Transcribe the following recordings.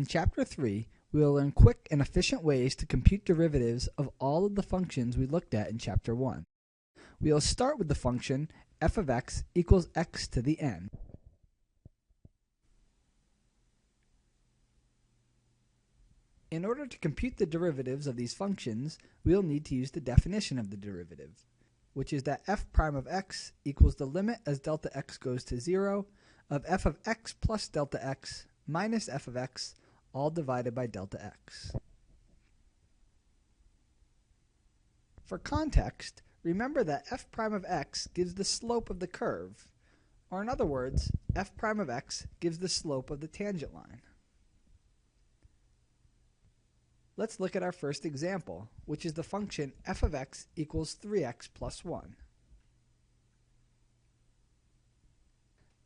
In Chapter 3, we will learn quick and efficient ways to compute derivatives of all of the functions we looked at in Chapter 1. We will start with the function f of x equals x to the n. In order to compute the derivatives of these functions, we will need to use the definition of the derivative, which is that f prime of x equals the limit as delta x goes to 0 of f of x plus delta x minus f of x, all divided by delta x. For context, remember that f prime of x gives the slope of the curve, or in other words, f prime of x gives the slope of the tangent line. Let's look at our first example, which is the function f of x equals 3x plus 1.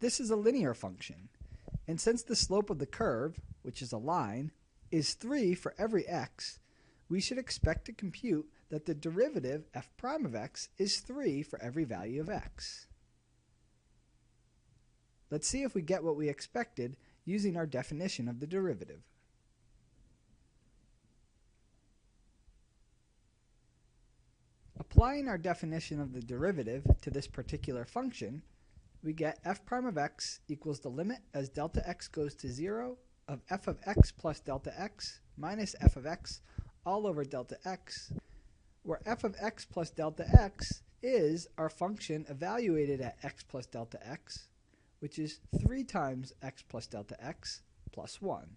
This is a linear function, and since the slope of the curve, which is a line, is 3 for every x, we should expect to compute that the derivative f prime of x is 3 for every value of x. Let's see if we get what we expected using our definition of the derivative. Applying our definition of the derivative to this particular function, we get f prime of x equals the limit as delta x goes to 0 of f of x plus delta x minus f of x all over delta x, where f of x plus delta x is our function evaluated at x plus delta x, which is 3 times x plus delta x plus 1,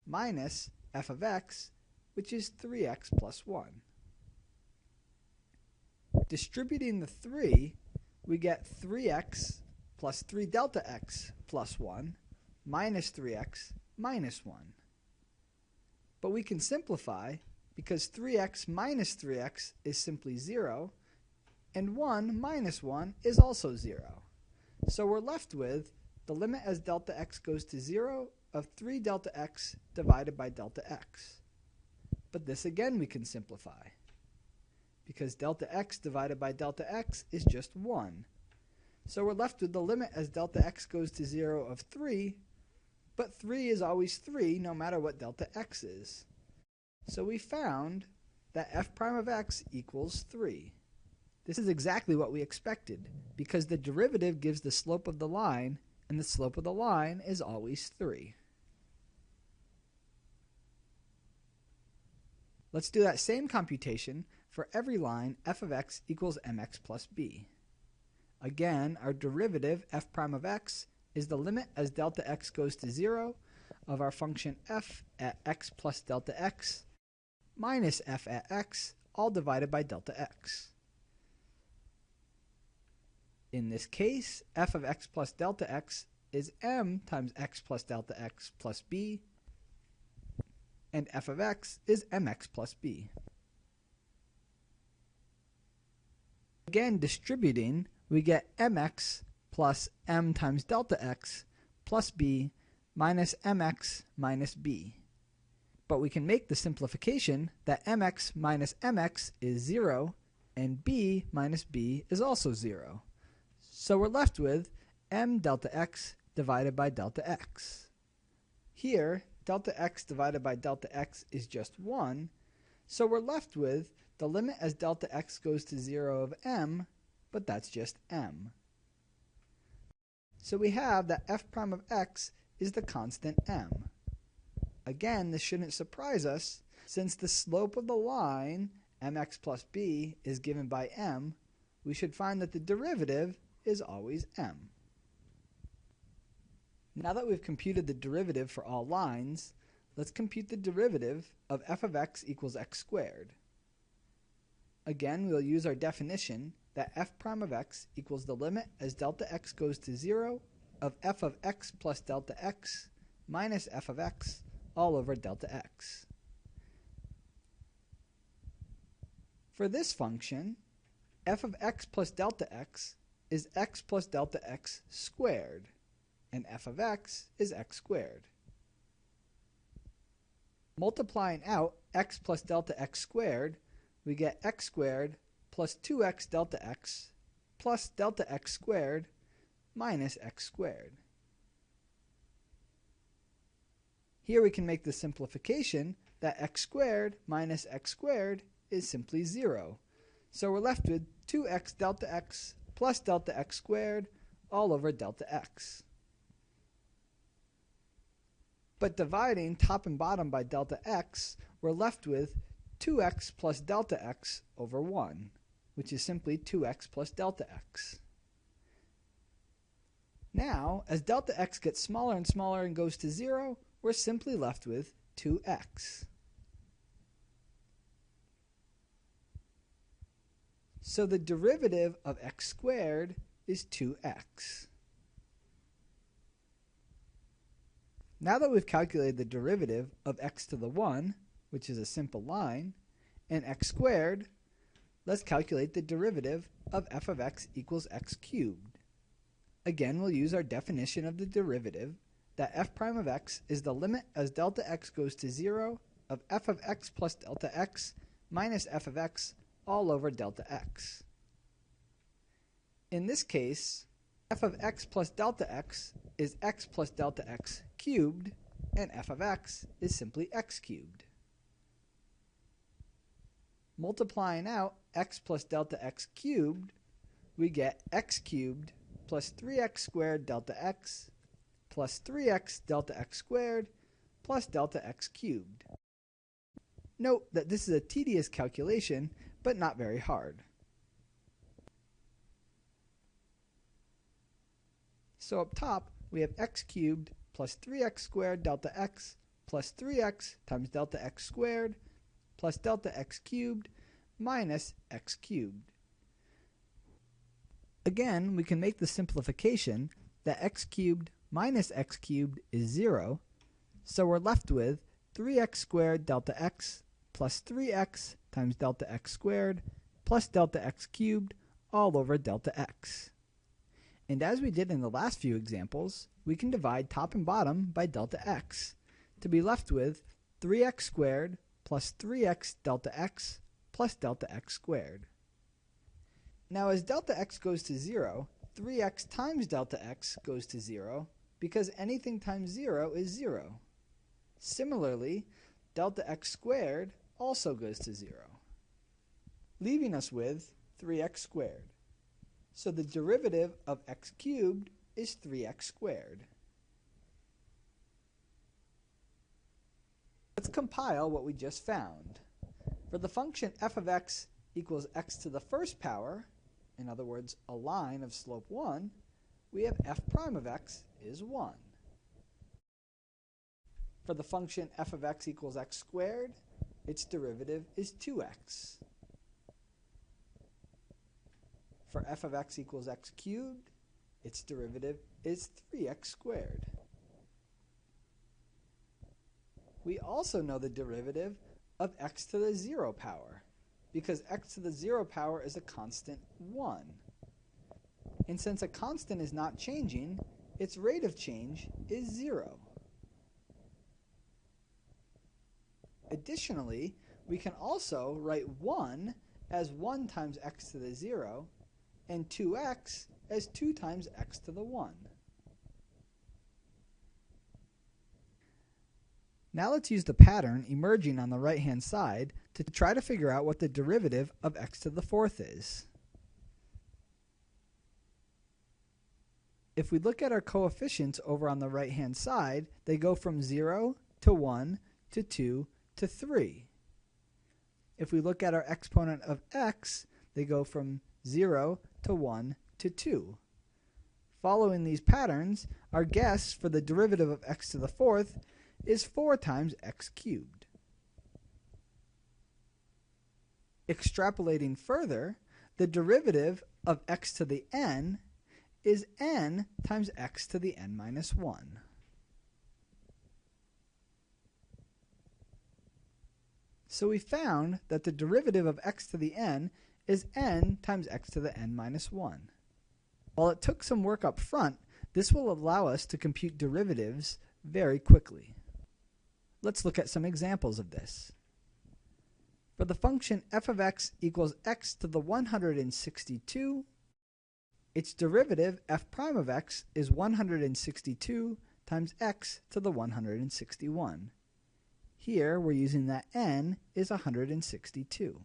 minus f of x, which is 3x plus 1. Distributing the 3, we get 3x plus 3 delta x plus 1 minus 3x minus 1. But we can simplify because 3x minus 3x is simply 0, and 1 minus 1 is also 0. So we're left with the limit as delta x goes to 0 of 3 delta x divided by delta x. But this again we can simplify, because delta x divided by delta x is just 1. So we're left with the limit as delta x goes to 0 of 3, but 3 is always 3 no matter what delta x is. So we found that f prime of x equals 3. This is exactly what we expected, because the derivative gives the slope of the line, and the slope of the line is always 3. Let's do that same computation for every line f of x equals mx plus b. Again, our derivative f prime of x is the limit as delta x goes to 0 of our function f at x plus delta x minus f at x, all divided by delta x. In this case, f of x plus delta x is m times x plus delta x plus b, and f of x is mx plus b. Again, distributing, we get mx plus m times delta x plus b minus mx minus b. But we can make the simplification that mx minus mx is 0 and b minus b is also 0. So we're left with m delta x divided by delta x. Here, delta x divided by delta x is just 1, so we're left with the limit as delta x goes to 0 of m, but that's just m. So we have that f prime of x is the constant m. Again, this shouldn't surprise us, since the slope of the line, mx plus b, is given by m. We should find that the derivative is always m. Now that we've computed the derivative for all lines, let's compute the derivative of f of x equals x squared. Again, we'll use our definition that f prime of x equals the limit as delta x goes to 0 of f of x plus delta x minus f of x all over delta x. For this function, f of x plus delta x is x plus delta x squared, and f of x is x squared. Multiplying out x plus delta x squared, we get x squared plus 2x delta x plus delta x squared minus x squared. Here we can make the simplification that x squared minus x squared is simply 0. So we're left with 2x delta x plus delta x squared all over delta x. But dividing top and bottom by delta x, we're left with 2x plus delta x over 1, which is simply 2x plus delta x. Now, as delta x gets smaller and smaller and goes to 0, we're simply left with 2x. So the derivative of x squared is 2x. Now that we've calculated the derivative of x to the 1, which is a simple line, and x squared, let's calculate the derivative of f of x equals x cubed. Again, we'll use our definition of the derivative that f prime of x is the limit as delta x goes to 0 of f of x plus delta x minus f of x all over delta x. In this case, f of x plus delta x is x plus delta x cubed, and f of x is simply x cubed. Multiplying out x plus delta x cubed, we get x cubed plus 3x squared delta x plus 3x delta x squared plus delta x cubed. Note that this is a tedious calculation, but not very hard. So up top, we have x cubed plus 3x squared delta x plus 3x times delta x squared plus delta x cubed minus x cubed. Again, we can make the simplification that x cubed minus x cubed is 0, so we're left with 3x squared delta x plus 3x times delta x squared plus delta x cubed all over delta x. And as we did in the last few examples, we can divide top and bottom by delta x to be left with 3x squared plus 3x delta x plus delta x squared. Now as delta x goes to 0, 3x times delta x goes to 0 because anything times 0 is 0. Similarly, delta x squared also goes to 0, leaving us with 3x squared. So the derivative of x cubed is 3x squared. Let's compile what we just found. For the function f of x equals x to the first power, in other words, a line of slope 1, we have f prime of x is 1. For the function f of x equals x squared, its derivative is 2x. For f of x equals x cubed, its derivative is 3x squared. We also know the derivative of x to the 0 power, because x to the 0 power is a constant 1. And since a constant is not changing, its rate of change is 0. Additionally, we can also write 1 as 1 times x to the 0, and 2x as 2 times x to the 1. Now let's use the pattern emerging on the right-hand side to try to figure out what the derivative of x to the 4th is. If we look at our coefficients over on the right-hand side, they go from 0 to 1 to 2 to 3. If we look at our exponent of x, they go from 0 to 1 to 2. Following these patterns, our guess for the derivative of x to the 4th is 4 times x cubed. Extrapolating further, the derivative of x to the n is n times x to the n minus 1. So we found that the derivative of x to the n is n times x to the n minus 1. While it took some work up front, this will allow us to compute derivatives very quickly. Let's look at some examples of this. For the function f of x equals x to the 162, its derivative f prime of x is 162 times x to the 161. Here we're using that n is 162.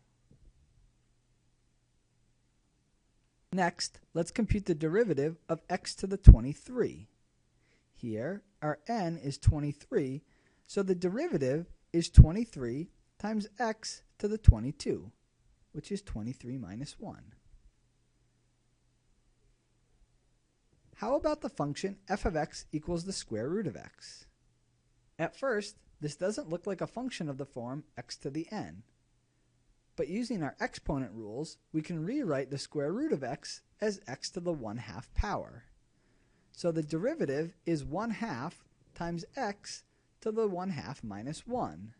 Next, let's compute the derivative of x to the 23. Here, our n is 23, so the derivative is 23 times x to the 22, which is 23 minus 1. How about the function f of x equals the square root of x? At first, this doesn't look like a function of the form x to the n. But using our exponent rules, we can rewrite the square root of x as x to the 1/2 power. So the derivative is 1/2 times x to the 1/2 minus 1.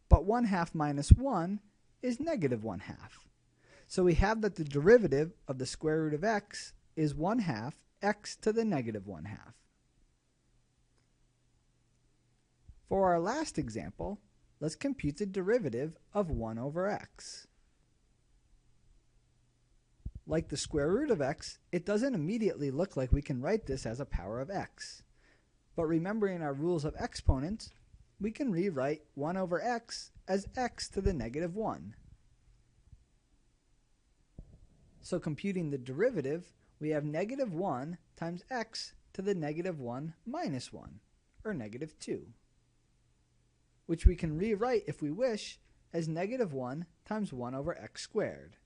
But 1/2 minus 1 is negative 1/2. So we have that the derivative of the square root of x is 1/2 x to the negative 1/2. For our last example, let's compute the derivative of 1 over x. Like the square root of x, it doesn't immediately look like we can write this as a power of x. But remembering our rules of exponents, we can rewrite 1 over x as x to the negative 1. So computing the derivative, we have negative 1 times x to the negative 1 minus 1, or negative 2. Which we can rewrite, if we wish, as negative 1 times 1 over x squared,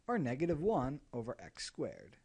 or negative 1 over x squared.